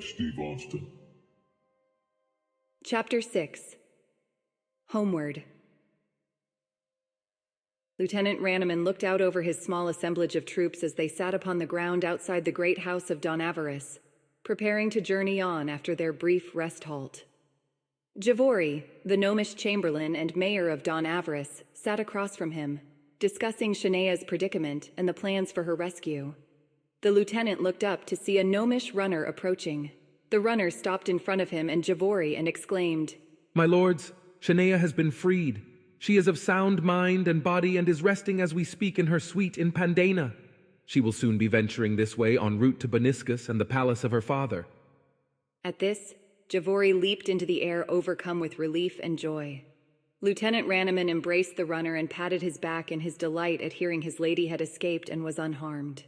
Steve Austin. Chapter 6. Homeward. Lieutenant Ranneman looked out over his small assemblage of troops as they sat upon the ground outside the great house of Don Aeros, preparing to journey on after their brief rest halt. Javori, the gnomish chamberlain and mayor of Don Aeros, sat across from him, discussing Shanaeah's predicament and the plans for her rescue. The lieutenant looked up to see a gnomish runner approaching. The runner stopped in front of him and Javori and exclaimed, "My lords, Shanaeah has been freed. She is of sound mind and body and is resting as we speak in her suite in Pandaena. She will soon be venturing this way en route to Boniscus and the palace of her father." At this, Javori leaped into the air, overcome with relief and joy. Lieutenant Ranneman embraced the runner and patted his back in his delight at hearing his lady had escaped and was unharmed.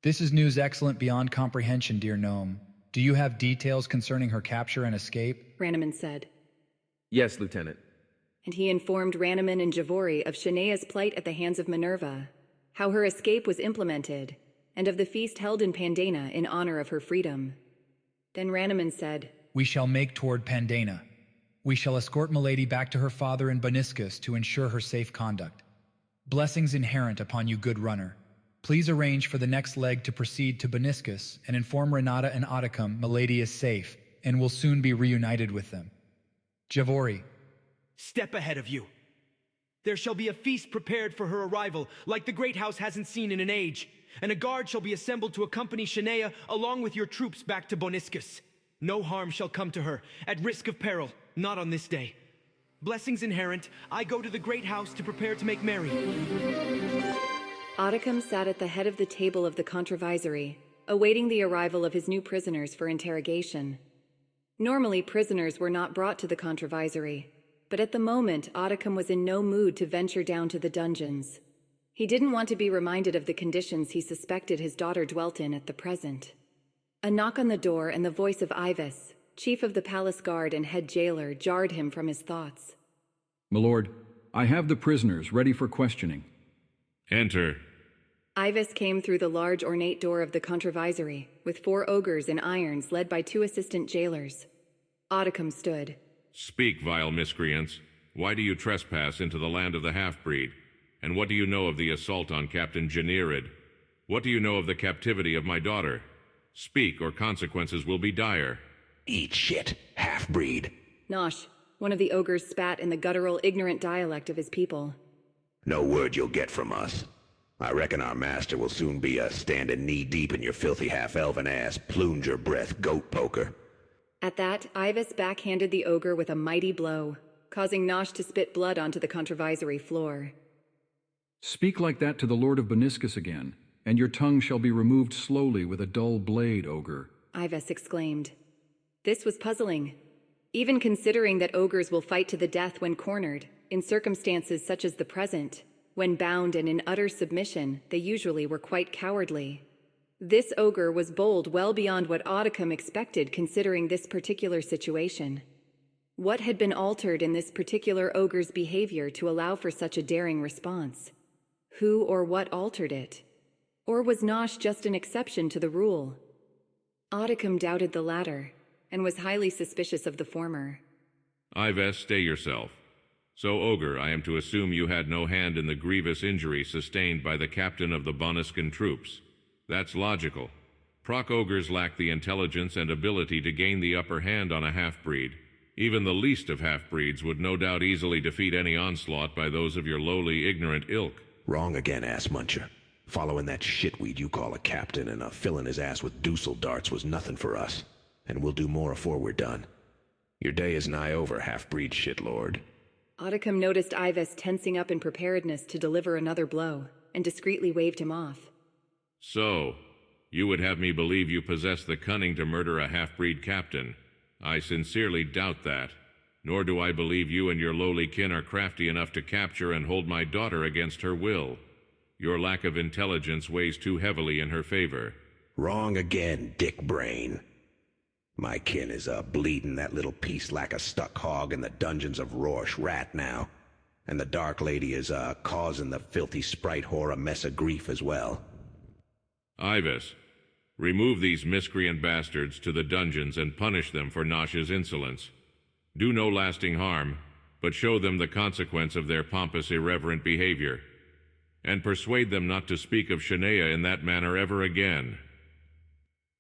"This is news excellent beyond comprehension, dear gnome. Do you have details concerning her capture and escape?" Ranneman said. "Yes, Lieutenant." And he informed Ranneman and Javori of Shanaeah's plight at the hands of Minerva, how her escape was implemented, and of the feast held in Pandaena in honor of her freedom. Then Ranneman said, "We shall make toward Pandaena. We shall escort Milady back to her father in Boniscus to ensure her safe conduct. Blessings inherent upon you, good runner. Please arrange for the next leg to proceed to Boniscus and inform Renata and Ottacum Milady is safe and will soon be reunited with them. Javori." "Step ahead of you. There shall be a feast prepared for her arrival, like the great house hasn't seen in an age, and a guard shall be assembled to accompany Shanaeah along with your troops back to Boniscus. No harm shall come to her, at risk of peril, not on this day. Blessings inherent, I go to the great house to prepare to make merry." Ottacum sat at the head of the table of the controvisory, awaiting the arrival of his new prisoners for interrogation. Normally, prisoners were not brought to the controvisory, but at the moment, Ottacum was in no mood to venture down to the dungeons. He didn't want to be reminded of the conditions he suspected his daughter dwelt in at the present. A knock on the door and the voice of Ivis, chief of the palace guard and head jailer, jarred him from his thoughts. "My lord, I have the prisoners ready for questioning." Enter. Ivis came through the large ornate door of the controvisory, with 4 ogres in irons led by 2 assistant jailers. Ottacum stood. Speak, vile miscreants. Why do you trespass into the land of the half-breed? And what do you know of the assault on Captain Shanaeah? What do you know of the captivity of my daughter? Speak, or consequences will be dire." "Eat shit, half-breed." Nosh, one of the ogres, spat in the guttural, ignorant dialect of his people. "No word you'll get from us. I reckon our master will soon be standing knee-deep in your filthy half-elven ass, plunger breath goat poker." At that, Ivis backhanded the ogre with a mighty blow, causing Nosh to spit blood onto the controvisory floor. "Speak like that to the Lord of Boniscus again, and your tongue shall be removed slowly with a dull blade, ogre," Ivis exclaimed. This was puzzling, even considering that ogres will fight to the death when cornered. In circumstances such as the present, when bound and in utter submission, they usually were quite cowardly. This ogre was bold well beyond what Ottacum expected considering this particular situation. What had been altered in this particular ogre's behavior to allow for such a daring response? Who or what altered it? Or was Nosh just an exception to the rule? Ottacum doubted the latter, and was highly suspicious of the former. Ives, stay yourself. So, ogre, I am to assume you had no hand in the grievous injury sustained by the captain of the Boniscan troops. That's logical. Proc ogres lack the intelligence and ability to gain the upper hand on a half-breed. Even the least of half-breeds would no doubt easily defeat any onslaught by those of your lowly, ignorant ilk. "Wrong again, ass-muncher. Following that shitweed you call a captain and filling his ass with doosel darts was nothing for us. And we'll do more afore we're done. Your day is nigh over, half-breed shitlord." Ottacum noticed Ivis tensing up in preparedness to deliver another blow, and discreetly waved him off. So, you would have me believe you possess the cunning to murder a half-breed captain. I sincerely doubt that. Nor do I believe you and your lowly kin are crafty enough to capture and hold my daughter against her will. Your lack of intelligence weighs too heavily in her favor. "Wrong again, dick brain. My kin is bleeding that little piece like a stuck hog in the dungeons of Rorsch Rat now. And the Dark Lady is causing the filthy sprite whore a mess of grief as well." Ivis, Remove these miscreant bastards to the dungeons and punish them for Nosh's insolence. Do no lasting harm, but show them the consequence of their pompous, irreverent behavior, and persuade them not to speak of Shanaeah in that manner ever again."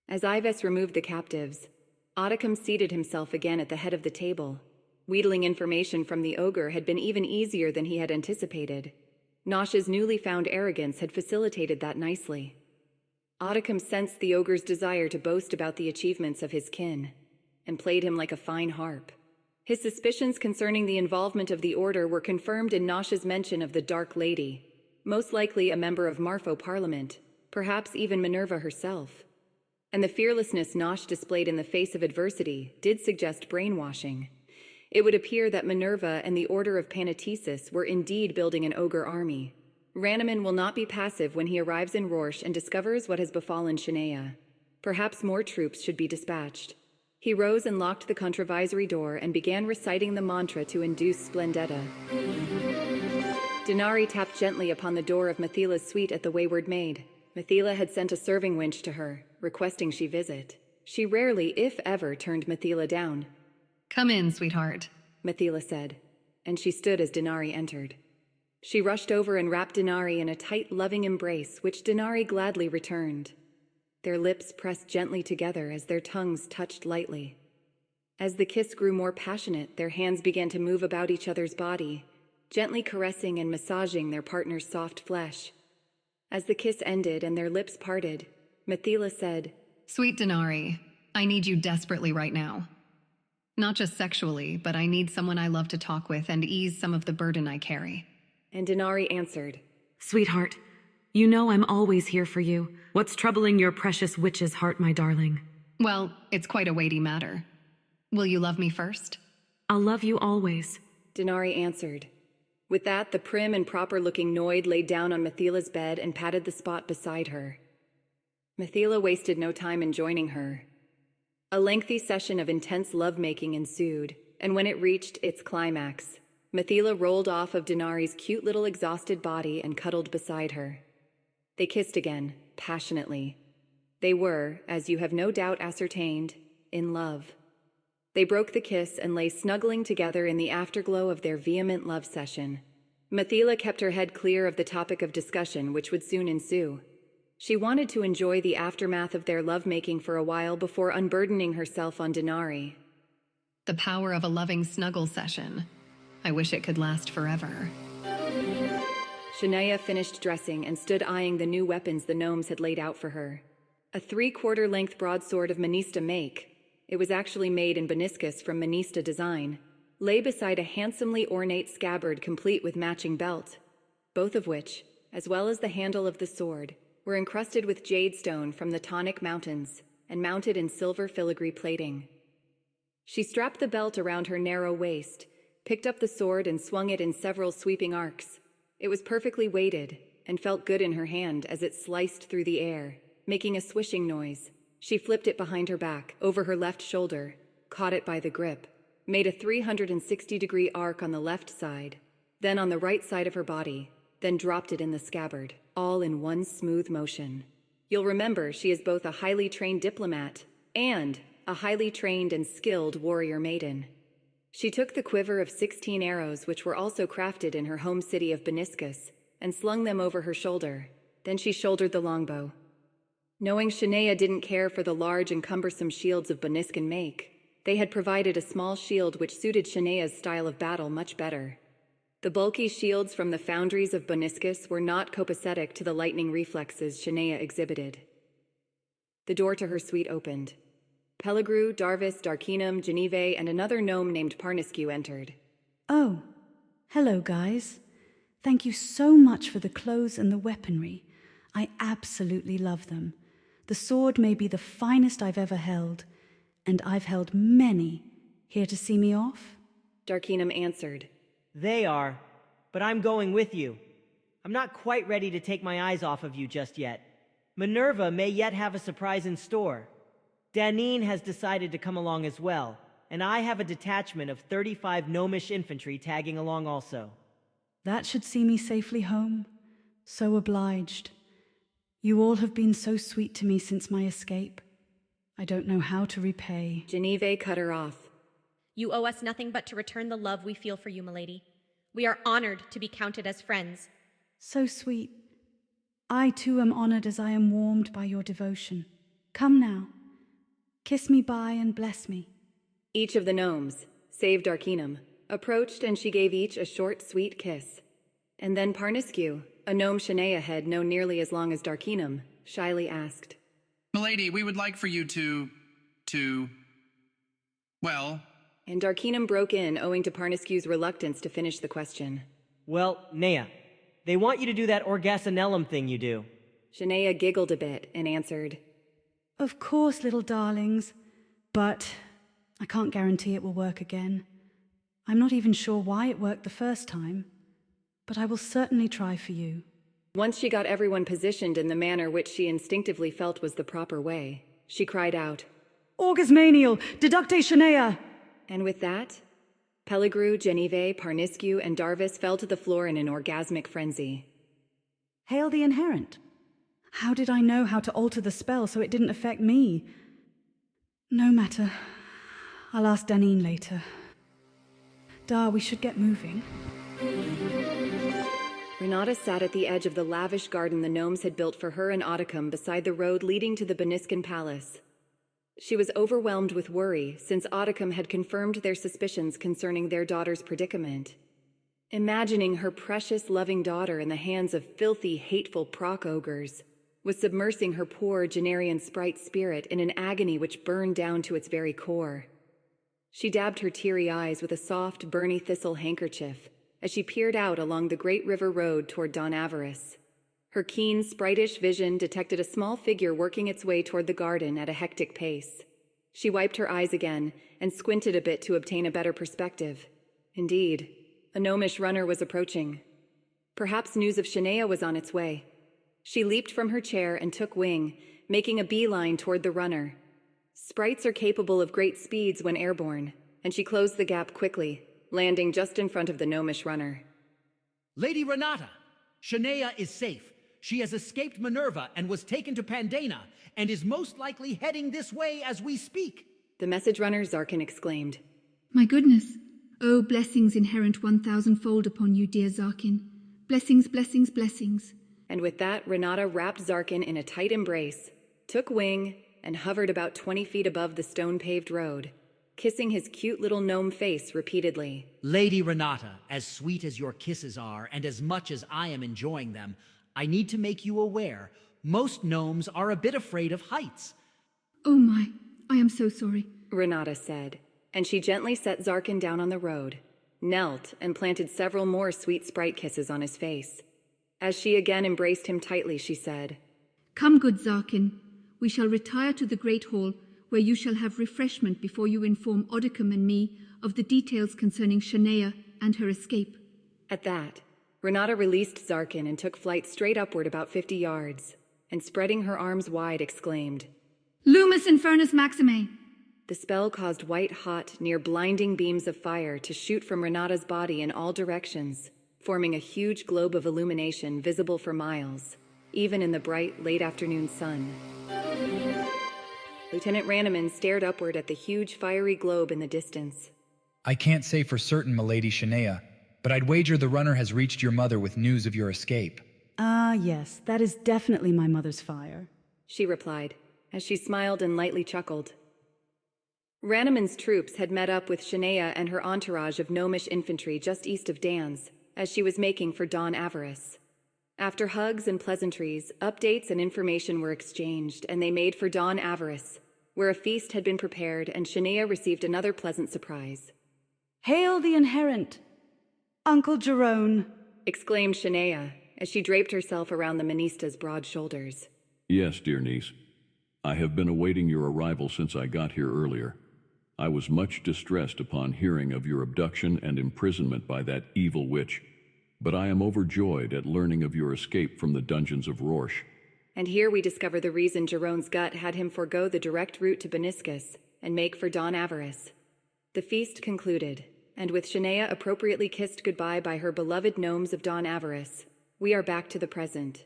As Ives removed the captives, Ottocum seated himself again at the head of the table. Wheedling information from the ogre had been even easier than he had anticipated. Nosh's newly found arrogance had facilitated that nicely. Ottocum sensed the ogre's desire to boast about the achievements of his kin, and played him like a fine harp. His suspicions concerning the involvement of the Order were confirmed in Nosh's mention of the Dark Lady, most likely a member of Marfo Parliament, perhaps even Minerva herself. And the fearlessness Nosh displayed in the face of adversity did suggest brainwashing. It would appear that Minerva and the Order of Pandaena were indeed building an ogre army. Ranaman will not be passive when he arrives in Rorsch and discovers what has befallen Shanaeah. Perhaps more troops should be dispatched. He rose and locked the contravisory door and began reciting the mantra to induce Splendetta. Denari tapped gently upon the door of Methila's suite at the Wayward Maid. Methila had sent a serving wench to her, requesting she visit. She rarely, if ever, turned Methila down. "Come in, sweetheart," Methila said, and she stood as Denari entered. She rushed over and wrapped Denari in a tight, loving embrace, which Denari gladly returned. Their lips pressed gently together as their tongues touched lightly. As the kiss grew more passionate, their hands began to move about each other's body, gently caressing and massaging their partner's soft flesh. As the kiss ended and their lips parted, Methila said, "Sweet Denari, I need you desperately right now. Not just sexually, but I need someone I love to talk with and ease some of the burden I carry." And Denari answered, "Sweetheart, you know I'm always here for you. What's troubling your precious witch's heart, my darling?" "Well, it's quite a weighty matter. Will you love me first?" "I'll love you always," Denari answered. With that, the prim and proper-looking Noid laid down on Methila's bed and patted the spot beside her. Methila wasted no time in joining her. A lengthy session of intense lovemaking ensued, and when it reached its climax, Methila rolled off of Denari's cute little exhausted body and cuddled beside her. They kissed again, passionately. They were, as you have no doubt ascertained, in love. They broke the kiss and lay snuggling together in the afterglow of their vehement love session. Methila kept her head clear of the topic of discussion which would soon ensue. She wanted to enjoy the aftermath of their lovemaking for a while before unburdening herself on Denari. The power of a loving snuggle session. I wish it could last forever. Shanaeah finished dressing and stood eyeing the new weapons the gnomes had laid out for her. A 3/4 length broadsword of Manista make, it was actually made in Boniscus from Manista design, lay beside a handsomely ornate scabbard complete with matching belt, both of which, as well as the handle of the sword, were encrusted with jadestone from the Tonic Mountains and mounted in silver filigree plating. She strapped the belt around her narrow waist, picked up the sword and swung it in several sweeping arcs. It was perfectly weighted and felt good in her hand as it sliced through the air, making a swishing noise. She flipped it behind her back, over her left shoulder, caught it by the grip, made a 360-degree arc on the left side, then on the right side of her body, then dropped it in the scabbard, all in one smooth motion. You'll remember she is both a highly trained diplomat and a highly trained and skilled warrior maiden. She took the quiver of 16 arrows which were also crafted in her home city of Boniscus and slung them over her shoulder. Then she shouldered the longbow. Knowing Shanaeah didn't care for the large and cumbersome shields of Boniscan make, they had provided a small shield which suited Shanaeah's style of battle much better. The bulky shields from the foundries of Boniscus were not copacetic to the lightning reflexes Shanaeah exhibited. The door to her suite opened. Pellegru, Darvis, Darkinum, Geneve, and another gnome named Parniscu entered. "Oh, hello, guys. Thank you so much for the clothes and the weaponry. I absolutely love them. The sword may be the finest I've ever held, and I've held many. Here to see me off?" Darkinum answered. "They are, but I'm going with you. I'm not quite ready to take my eyes off of you just yet. Minerva may yet have a surprise in store. Danine has decided to come along as well, and I have a detachment of 35 gnomish infantry tagging along also." "That should see me safely home. So obliged. You all have been so sweet to me since my escape. I don't know how to repay. Genevieve cut her off. You owe us nothing but to return the love we feel for you, milady. We are honored to be counted as friends. So sweet. I too am honored as I am warmed by your devotion. Come now. Kiss me bye and bless me. Each of the gnomes, save Darkinum, approached and she gave each a short, sweet kiss. And then Parniscue, a gnome Shanaeah had known nearly as long as Darkinum, shyly asked, Milady, we would like for you well... And Darkinum broke in, owing to Parniscue's reluctance to finish the question. Well, Nea, they want you to do that orgasonellum thing you do. Shanaeah giggled a bit and answered, Of course, little darlings, but I can't guarantee it will work again. I'm not even sure why it worked the first time, but I will certainly try for you. Once she got everyone positioned in the manner which she instinctively felt was the proper way, she cried out, Orgus Manial, deducte Shanaeah! And with that, Pellegru, Genevieve, Parniscue, and Darvis fell to the floor in an orgasmic frenzy. Hail the inherent. How did I know how to alter the spell so it didn't affect me? No matter. I'll ask Danine later. Dar, we should get moving. Renata sat at the edge of the lavish garden the gnomes had built for her and Oticum beside the road leading to the Boniscan palace. She was overwhelmed with worry since Oticum had confirmed their suspicions concerning their daughter's predicament. Imagining her precious, loving daughter in the hands of filthy, hateful ogres was submersing her poor Genarian sprite spirit in an agony which burned down to its very core. She dabbed her teary eyes with a soft, burny thistle handkerchief as she peered out along the great river road toward Don Avarice. Her keen, spritish vision detected a small figure working its way toward the garden at a hectic pace. She wiped her eyes again and squinted a bit to obtain a better perspective. Indeed, a gnomish runner was approaching. Perhaps news of Shanaeah was on its way. She leaped from her chair and took wing, making a beeline toward the runner. Sprites are capable of great speeds when airborne, and she closed the gap quickly, landing just in front of the gnomish runner. Lady Renata, Shanaeah is safe. She has escaped Minerva and was taken to Pandaena, and is most likely heading this way as we speak. The message runner Zarkin exclaimed. My goodness. Oh, blessings inherent 1,000-fold upon you, dear Zarkin. Blessings, blessings, blessings. And with that, Renata wrapped Zarkin in a tight embrace, took wing, and hovered about 20 feet above the stone-paved road, kissing his cute little gnome face repeatedly. Lady Renata, as sweet as your kisses are, and as much as I am enjoying them, I need to make you aware, most gnomes are a bit afraid of heights. Oh my, I am so sorry, Renata said, and she gently set Zarkin down on the road, knelt, and planted several more sweet sprite kisses on his face. As she again embraced him tightly, she said, Come, good Zarkin, we shall retire to the great hall, where you shall have refreshment before you inform Oticum and me of the details concerning Shanaeah and her escape. At that, Renata released Zarkin and took flight straight upward about 50 yards, and spreading her arms wide, exclaimed, Lumus Infernus Maxime! The spell caused white-hot, near-blinding beams of fire to shoot from Renata's body in all directions, forming a huge globe of illumination visible for miles, even in the bright, late-afternoon sun. Lieutenant Ranneman stared upward at the huge fiery globe in the distance. I can't say for certain, milady Shanaeah, but I'd wager the runner has reached your mother with news of your escape. Ah, yes, that is definitely my mother's fire, she replied, as she smiled and lightly chuckled. Ranneman's troops had met up with Shanaeah and her entourage of gnomish infantry just east of Dan's, as she was making for Don Avarice. After hugs and pleasantries, updates and information were exchanged, and they made for Don Avarice, where a feast had been prepared and Shanaeah received another pleasant surprise. Hail the inherent! Uncle Jerome! Exclaimed Shanaeah, as she draped herself around the Minista's broad shoulders. Yes, dear niece. I have been awaiting your arrival since I got here earlier. I was much distressed upon hearing of your abduction and imprisonment by that evil witch, but I am overjoyed at learning of your escape from the dungeons of Rorsch. And here we discover the reason Jerome's gut had him forego the direct route to Boniscus and make for Don Avarice. The feast concluded, and with Shanaeah appropriately kissed goodbye by her beloved gnomes of Don Avarice, we are back to the present.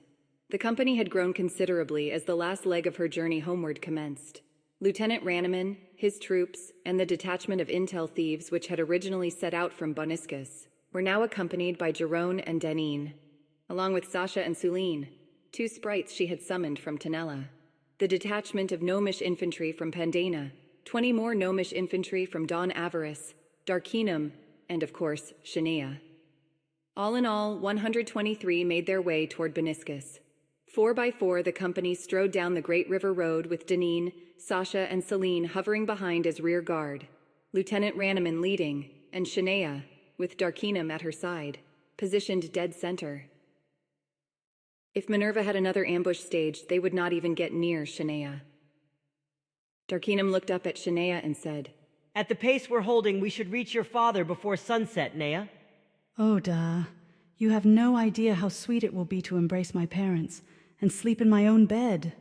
The company had grown considerably as the last leg of her journey homeward commenced. Lieutenant Ranneman, his troops, and the detachment of intel thieves which had originally set out from Boniscus were now accompanied by Jerome and Danine, along with Sasha and Suline, 2 sprites she had summoned from Tenella, the detachment of gnomish infantry from Pandaena, 20 more gnomish infantry from Don Avarice, Darkinum, and of course, Shanaeah. All in all, 123 made their way toward Boniscus. 4 by 4, the company strode down the Great River Road with Danine, Sasha, and Celine hovering behind as rear guard, Lieutenant Ranneman leading, and Shanaeah, with Darkinum at her side, positioned dead center. If Minerva had another ambush staged, they would not even get near Shanaeah. Darkinum looked up at Shanaeah and said, "At the pace we're holding, we should reach your father before sunset, Nea." Oh, Da, you have no idea how sweet it will be to embrace my parents and sleep in my own bed.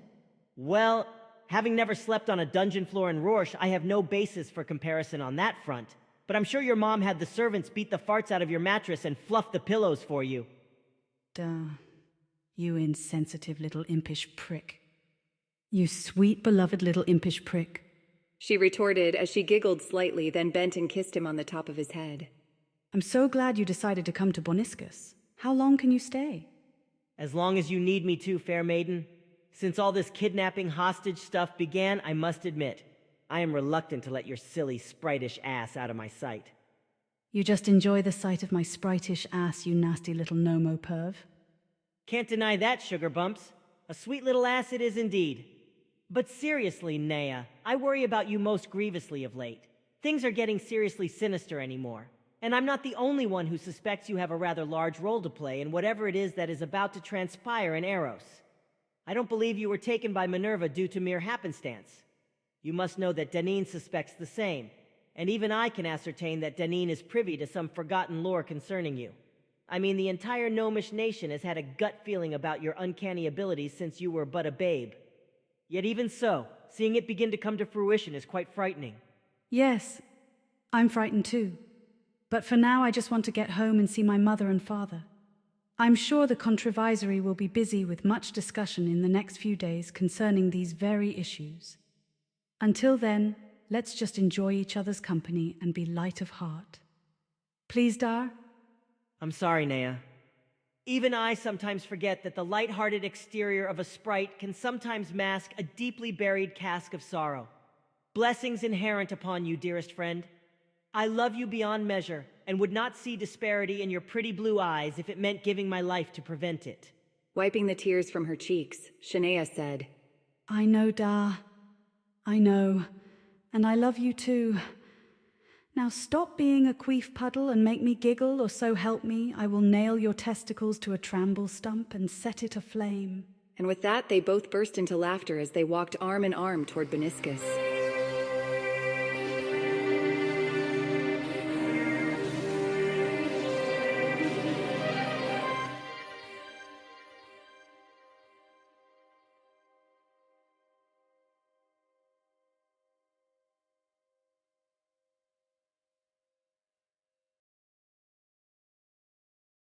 Well, having never slept on a dungeon floor in Rorsch, I have no basis for comparison on that front. But I'm sure your mom had the servants beat the farts out of your mattress and fluff the pillows for you. Da, you insensitive little impish prick. You sweet, beloved little impish prick. She retorted as she giggled slightly, then bent and kissed him on the top of his head. I'm so glad you decided to come to Boniscus. How long can you stay? As long as you need me to, fair maiden. Since all this kidnapping hostage stuff began, I must admit, I am reluctant to let your silly, spritish ass out of my sight. You just enjoy the sight of my spritish ass, you nasty little Nomo perv. Can't deny that, sugar bumps. A sweet little ass it is indeed. But seriously, Nea, I worry about you most grievously of late. Things are getting seriously sinister anymore. And I'm not the only one who suspects you have a rather large role to play in whatever it is that is about to transpire in Aeros. I don't believe you were taken by Minerva due to mere happenstance. You must know that Danine suspects the same, and even I can ascertain that Danine is privy to some forgotten lore concerning you. I mean, the entire gnomish nation has had a gut feeling about your uncanny abilities since you were but a babe. Yet even so, seeing it begin to come to fruition is quite frightening. Yes, I'm frightened too. But for now, I just want to get home and see my mother and father. I'm sure the controvisory will be busy with much discussion in the next few days concerning these very issues. Until then, let's just enjoy each other's company and be light of heart. Please, Dar? I'm sorry, Nea. Even I sometimes forget that the light-hearted exterior of a sprite can sometimes mask a deeply buried cask of sorrow. Blessings inherent upon you, dearest friend. I love you beyond measure, and would not see disparity in your pretty blue eyes if it meant giving my life to prevent it. Wiping the tears from her cheeks, Shanaeah said, I know, Da. I know. And I love you too. Now stop being a queef puddle and make me giggle, or so help me, I will nail your testicles to a tramble stump and set it aflame. And with that, they both burst into laughter as they walked arm in arm toward Boniscus.